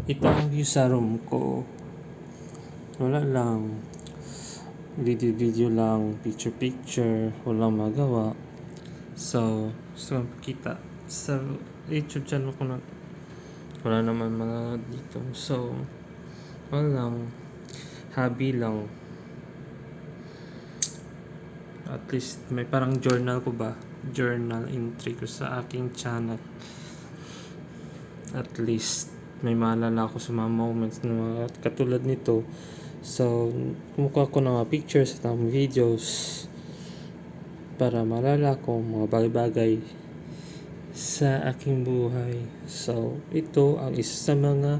Ito ang view sa room ko. Wala lang. Video lang. Picture. Walang magawa. So kita sa YouTube channel ko na wala naman mga dito. So, wala lang. Hobby lang. At least may parang journal ko ba? Journal entry ko sa aking channel. At least may maalala ako sa mga moments na mga katulad nito. So, kumukuha ko ng mga pictures at ng videos para maalala ko mga bagay-bagay sa aking buhay. So, ito ang isa sa mga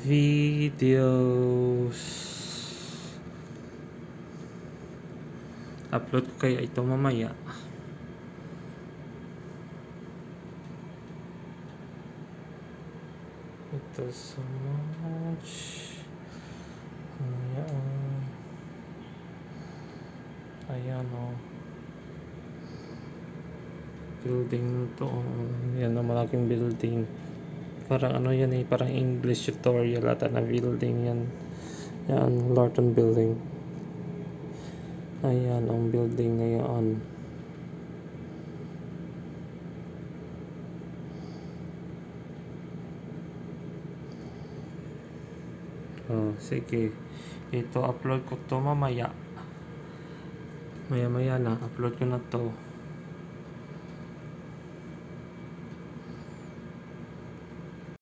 videos. Upload ko kaya ito mamaya. Ito so much. Ayan o. Building to. Yan ang malaking building. Parang ano yan eh. Parang English tutorial ata na building yan. Yan. Lorton Building. Ayan ang building ngayon. Oh, sige. Ito upload ko to mamaya. Maya na upload ko na to.